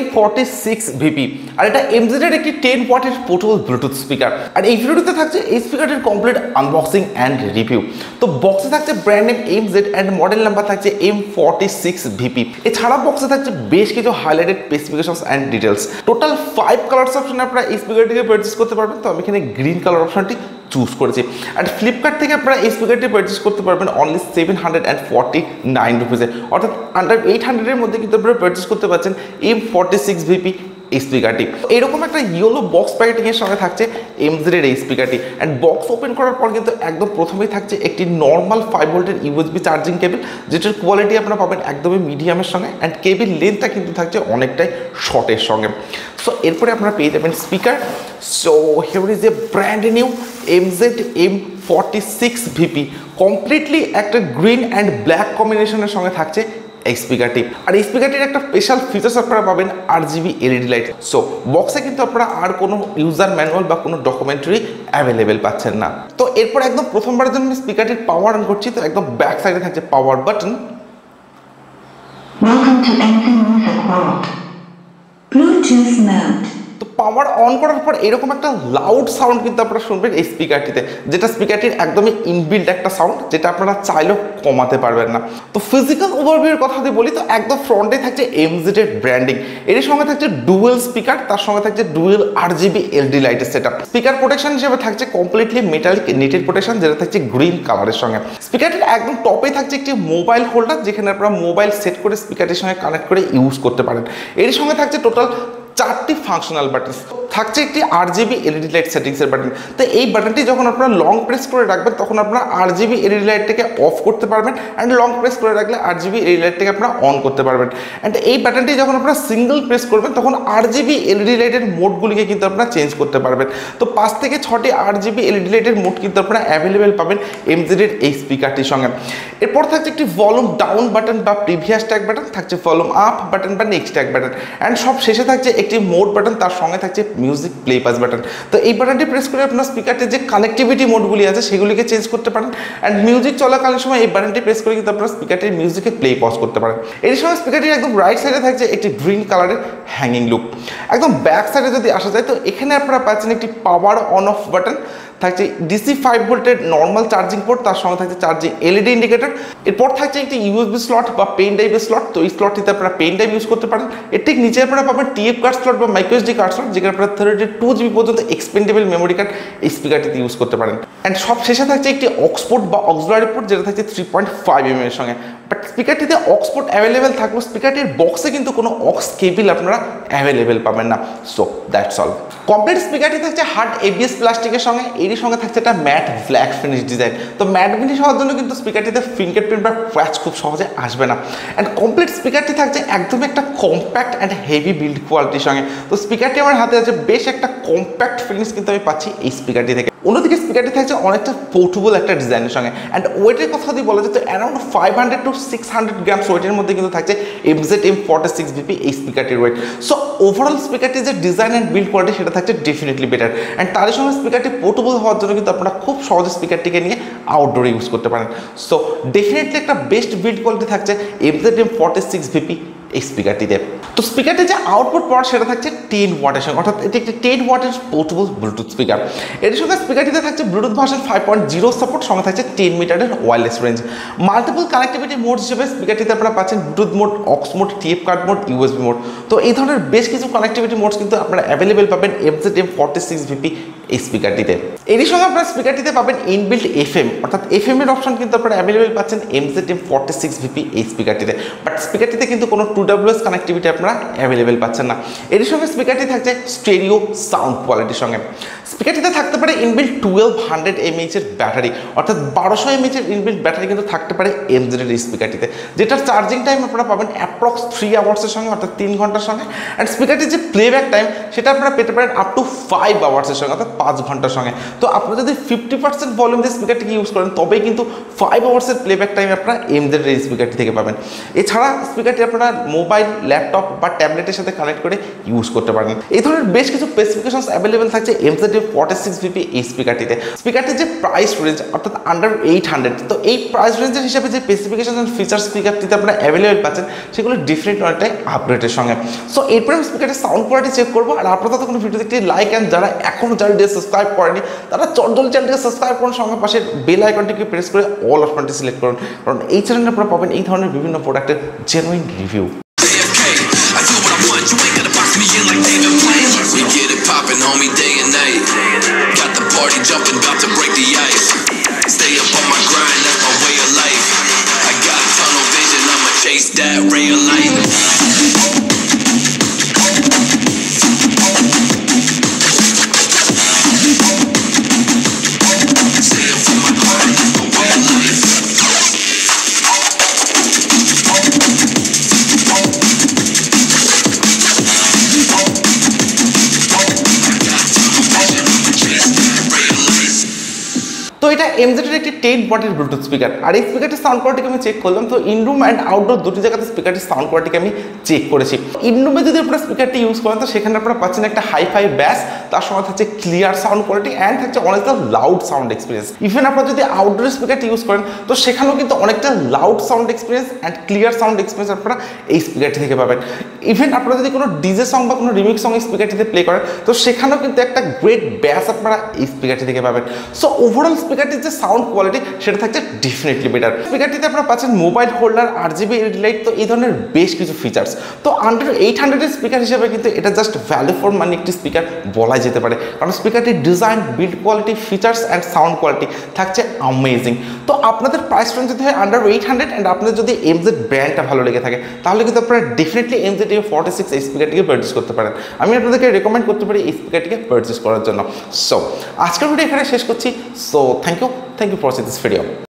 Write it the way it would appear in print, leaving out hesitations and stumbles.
M46VP আর এটা MZ এর একটি 10 ওয়াটের পোর্টেবল ব্লুটুথ স্পিকার। আর এই ভিডিওতে থাকছে এই স্পিকারের কমপ্লিট আনবক্সিং অ্যান্ড রিভিউ। তো বক্সে থাকছে brand name MZ and model number থাকছে M46VP। এছাড়া বক্সে থাকছে বেশ কিছু highlighted specifications and details. Total 5 colours অপশনে আপনারা এই স্পিকারটিকে পারচেজ করতে পারবেন। তো আমি এখানে গ্রিন কালার অপশনটি চুজ করেছি। আর ফ্লিপকার্ট থেকে আপনারা এই স্পিকারটি পারচেজ করতে পারবেন অনলি 749 রুপিসে, অর্থাৎ আন্ডার 800 এর মধ্যে কিন্তু আপনারা পারচেজ করতে পারছেন M46VP এই স্পিকারটি। এইরকম একটা ইয়েলো বক্স প্যাকেটিং এর সঙ্গে থাকছে MZ এর এই স্পিকারটি। অ্যান্ড বক্স ওপেন করার পর কিন্তু একদম প্রথমেই থাকছে একটি নর্মাল 5 ভোল্টের USB চার্জিং কেবল, যেটার কোয়ালিটি আপনারা পাবেন একদমই মিডিয়ামের সঙ্গে। অ্যান্ড কেবিল লেন্থটা কিন্তু থাকছে অনেকটাই শর্টের সঙ্গে। সো এরপরে আপনারা পেয়ে যাবেন speaker. So here is a brand new MZ M46VP। Completely একটা গ্রিন অ্যান্ড ব্ল্যাক কম্বিনেশনের সঙ্গে থাকছে এই স্পিকারটি। আর এই স্পিকারটির একটা স্পেশাল ফিচার্স আপনারা পাবেন RGB LED লাইট। সো বক্সে কিন্তু আপনারা আর কোনো ইউজার ম্যানুয়াল বা কোনো ডকুমেন্টারি অ্যাভেলেবেল পাচ্ছেন না। তো এরপর একদম প্রথমবারের জন্য আমি স্পিকারটির পাওয়ার অন করছি। তো একদম ব্যাক সাইডে থাকছে power button. Welcome to anything music world. Bluetooth mode. তো পাওয়ার অন করার পর এরকম একটা লাউড সাউন্ড কিন্তু আপনারা শুনবেন এই স্পিকারটিতে, যেটা স্পিকারটির একদমই ইনবিল্ট একটা সাউন্ড, যেটা আপনারা চাইলেও কমাতে পারবেন না। তো ফিজিক্যাল ওভারভিউর কথা যদি বলি, তো একদম ফ্রন্টে থাকছে MZ এর ব্র্যান্ডিং। এর সঙ্গে থাকছে ডুয়েল স্পিকার, তার সঙ্গে থাকছে ডুয়েল RGB LED লাইটের সেটআপ। স্পিকার প্রোটেকশন হিসেবে থাকছে কমপ্লিটলি মেটালিক নেটেড প্রোটেকশন, যেটা থাকছে গ্রিন কালারের সঙ্গে। স্পিকারটির একদম টপে থাকছে একটি মোবাইল হোল্ডার, যেখানে আপনারা মোবাইল সেট করে স্পিকারটির সঙ্গে কানেক্ট করে ইউজ করতে পারেন। এর সঙ্গে থাকছে টোটাল 4টি ফাংশনাল বাটন, থাকছে একটি RGB LED লাইট সেটিংসের বাটন। তো এই বাটনটি যখন আপনারা লং প্রেস করে রাখবেন, তখন আপনারা RGB LED লাইটটাকে অফ করতে পারবেন। অ্যান্ড লং প্রেস করে রাখলে RGB LED লাইটটাকে আপনারা অন করতে পারবেন। অ্যান্ড এই বাটনটি যখন আপনারা সিঙ্গেল প্রেস করবেন, তখন RGB LED লাইটের মোডগুলিকে কিন্তু আপনারা চেঞ্জ করতে পারবেন। তো 5 থেকে 6টি RGB LED লাইটের মোড কিন্তু আপনারা অ্যাভেলেবেল পাবেন MZ এর এই স্পিকারটির সঙ্গে। এরপর থাকছে একটি ভলিউম ডাউন বাটন বা প্রিভিয়াস ট্যাগ বাটন, থাকছে ভলিউম আপ বাটন বা নেক্সট ট্যাগ বাটন। অ্যান্ড সব শেষে থাকছে একটি মোড বাটন, তার সঙ্গে থাকছে মিউজিক প্লে পাস বাটন। তো এই বাটনটি প্রেস করে আপনার স্পিকারটির যে কানেক্টিভিটি মোডগুলি আছে সেগুলিকে চেঞ্জ করতে পারেন। অ্যান্ড মিউজিক চলাকালীন সময় এই বাটনটি প্রেস করে কিন্তু আপনার স্পিকারটির মিউজিকে প্লে পজ করতে পারেন। এর সঙ্গে স্পিকারটির একদম রাইট সাইডে থাকছে একটি গ্রিন কালারের হ্যাঙ্গিং লুক। একদম ব্যাক সাইডে যদি আসা যায়, তো এখানে আপনারা পাচ্ছেন একটি পাওয়ার অন অফ বাটন, থাকছে DC 5 ভোল্টের নর্মাল চার্জিং পোর্ট, তার সঙ্গে থাকছে চার্জিং LED ইন্ডিকেটর। এরপর থাকছে একটি USB স্লট বা পেন ড্রাইভের স্লট। তো এই স্লটটিতে আপনারা পেন ড্রাইভ ইউজ করতে পারেন। এর ঠিক নিচে আপনারা পাবেন TF কার্ড স্লট বা মাইক্রোএসডি কার্ড স্লট, যেখানে আপনারা 32GB পর্যন্ত এক্সপেন্ডেবল মেমোরি কার্ড এই স্পিকারটিতে ইউজ করতে পারেন। অ্যান্ড সব শেষে থাকছে একটি অক্সপোর্ট বা অক্সিলারি পোর্ট, যেটা থাকছে 3.5mm এর সঙ্গে। বাট স্পিকারটিতে অক্সপোর্ট অ্যাভেলেবেল থাকলেও স্পিকারটির বক্সে কিন্তু কোনো অক্স কেবল আপনারা অ্যাভেলেবেল পাবেন না। So that's all. কমপ্লিট স্পিকারটি থাকছে হার্ড ABS প্লাস্টিকের সঙ্গে। এরই সঙ্গে থাকছে একটা ম্যাট ব্ল্যাক ফিনিশ ডিজাইন। তো ম্যাট ফিনিশ হওয়ার জন্য কিন্তু স্পিকারটিতে ফিঙ্গারপ্রিন্ট বা স্ক্র্যাচ খুব সহজে আসবে না। অ্যান্ড কমপ্লিট স্পিকারটি থাকছে একদমই একটা কম্প্যাক্ট অ্যান্ড হেভি বিল্ড কোয়ালিটির সঙ্গে। তো স্পিকারটি আমার হাতে আছে, বেশ একটা কম্প্যাক্ট ফিনিশ কিন্তু আমি পাচ্ছি এই স্পিকারটি থেকে। অন্যদিকে স্পিকারটি থাকছে অনেকটা পোর্টেবল একটা ডিজাইনের সঙ্গে। অ্যান্ড ওয়েটের কথা যদি বলা যায়, তো অ্যারাউন্ড 500 to 600 গ্রামস ওয়েটের মধ্যে কিন্তু থাকছে MZ M46VP এই স্পিকারটির ওয়েট। সো ওভারঅল স্পিকারটির যে ডিজাইন অ্যান্ড বিল্ড কোয়ালিটি সেটা থাকছে ডেফিনেটলি বেটার। অ্যান্ড তার সঙ্গে স্পিকারটি পোর্টেবল হওয়ার জন্য কিন্তু আপনারা খুব সহজে স্পিকারটিকে নিয়ে আউটডোরে ইউজ করতে পারেন। সো ডেফিনেটলি একটা বেস্ট বিল্ড কোয়ালিটি থাকছে MZ M46VP এই স্পিকারটিতে। তো স্পিকারটি যে আউটপুট পাওয়ার সেটা থাকছে 10 ওয়াটের সঙ্গে, অর্থাৎ এটি একটি 10 ওয়াটের পোর্টেবল ব্লুটুথ স্পিকার। এর সঙ্গে স্পিকারটিতে থাকছে ব্লুটুথ ভার্সন 5.0 সাপোর্ট, সঙ্গে থাকছে 10 মিটারের wireless range. Multiple connectivity mode হিসেবে স্পিকারটিতে আপনারা পাচ্ছেন Bluetooth mode, aux mode, TF card mode, USB mode. তো এই ধরনের বেশ কিছু কানেক্টিভিটি মোডস কিন্তু আপনারা অ্যাভেলেবেল পাবেন MZ M46VP এই স্পিকারটিতে। এরই সঙ্গে আপনারা স্পিকারটিতে পাবেন ইনবিল্ট FM, অর্থাৎ FM এর অপশন কিন্তু আপনারা অ্যাভেলেবেল পাচ্ছেন MZ M46VP এই স্পিকারটিতে। বাট স্পিকারটিতে কিন্তু কোনো 2WS কানেক্টিভিটি আপনারা অ্যাভেলেবেল পাচ্ছেন না। এর সঙ্গে স্পিকারটি থাকছে স্টেরিও সাউন্ড কোয়ালিটির সঙ্গে। স্পিকারটিতে থাকতে পারে ইনবিল্ট 1200 mAh এর ব্যাটারি, অর্থাৎ 1200 mAh এর ইনবিল্ট ব্যাটারি কিন্তু থাকতে পারে MZ এর এই স্পিকারটিতে, যেটার চার্জিং টাইম আপনারা পাবেন অ্যাপ্রক্স 3 আওয়ার্সের সঙ্গে, অর্থাৎ 3 ঘন্টার সঙ্গে। অ্যান্ড স্পিকারটির যে প্লেব্যাক টাইম সেটা আপনারা পেতে পারেন আপ টু 5 আওয়ার্সের সঙ্গে, অর্থাৎ 5 ঘন্টার সঙ্গে। তো আপনারা যদি 50% ভলিউম দিয়ে স্পিকারটিকে ইউজ করেন, তবেই কিন্তু 5 আওয়ার্সের প্লেব্যাক টাইম আপনারা MZ এর এই স্পিকারটি থেকে পাবেন। এছাড়া স্পিকারটি আপনারা মোবাইল, ল্যাপটপ বা ট্যাবলেটের সাথে কানেক্ট করে ইউজ করতে পারেন। এই ধরনের বেশ কিছু স্পেসিফিকেশনস অ্যাভেলেবেল থাকছে MZ M46VP এই স্পিকারটিতে। স্পিকারটির যে প্রাইস রেঞ্জ অর্থাৎ আন্ডার 800, তো এই প্রাইস রেঞ্জের হিসাবে যে স্পেসিফিকেশন এন্ড ফিচার স্পিকারটিতে আপনারা অ্যাভেলেবল পাচ্ছেন সেগুলো ডিফারেন্ট অনেকটাই আপগ্রেডের সঙ্গে। সো এরপরে আমি স্পিকারের সাউন্ড কোয়ালিটি চেক করবো, আর আপনারা ততক্ষণ ভিডিও দেখতে লাইক অ্যান্ড যারা এখনও চ্যানেলটি সাবস্ক্রাইব করেনি তারা চটজল চ্যানেলটিকে সাবস্ক্রাইব করুন, সঙ্গে পাশের বেল আইকনটিকে প্রেস করে অল অপশনটি সিলেক্ট করুন, কারণ এই চ্যানেলে আপনারা পাবেন এই ধরনের বিভিন্ন প্রোডাক্টের genuine review. Chase that ray of light. তো এটা এমজেডের একটি 10 ওয়াটের ব্লুটুথ স্পিকার, আর এই স্পিকারটির সাউন্ড কোয়ালিটিকে আমি চেক করলাম। তো ইনরুম অ্যান্ড আউটডোর দুটি জায়গাতে স্পিকারটির সাউন্ড কোয়ালিটিকে আমি চেক করেছি। ইনরুমে যদি আপনারা স্পিকারটি ইউজ করেন তো সেখানে আপনারা পাচ্ছেন একটা হাইফাই ব্যাস, তার সঙ্গে থাকছে ক্লিয়ার সাউন্ড কোয়ালিটি অ্যান্ড থাকছে অনেকটা লাউড সাউন্ড এক্সপিরিয়েন্স। ইভেন আপনারা যদি আউটডোর স্পিকারটি ইউজ করেন তো সেখানেও কিন্তু অনেকটা loud sound experience and clear sound experience আপনারা এই স্পিকারটি থেকে পাবেন। ইভেন আপনারা যদি কোনো ডিজে সং বা কোনো রিমিক্স সং এই স্পিকারটিতে প্লে করেন তো সেখানেও কিন্তু একটা গ্রেট ব্যাস আপনারা এই স্পিকারটি থেকে পাবেন। সো ওভারঅল স্পিকারটির যে সাউন্ড কোয়ালিটি সেটা থাকছে ডেফিনেটলি বেটার। স্পিকারটিতে আপনারা পাচ্ছেন mobile holder, RGB LED light, তো এই ধরনের বেশ কিছু ফিচার্স। তো আন্ডার 800 এর স্পিকার হিসেবে কিন্তু এটা জাস্ট ভ্যালু ফর মানি একটি স্পিকার বলা যেতে পারে, কারণ স্পিকারটির design, build quality, features and sound quality থাকছে অ্যামেজিং। তো আপনাদের প্রাইস রেঞ্জ যদি হয় আন্ডার 800 অ্যান্ড আপনাদের যদি এমজেড ব্র্যান্ডটা ভালো লেগে থাকে তাহলে কিন্তু আপনারা ডেফিনেটলি এমজেড M46 এই স্পিকারটিকে পারচেস করতে পারেন। আমি আপনাদেরকে রেকমেন্ড করতে পারি এই স্পিকারটিকে পারচেস করার জন্য। সো আজকের ভিডিও এখানে শেষ করছি। So thank you for watching this video.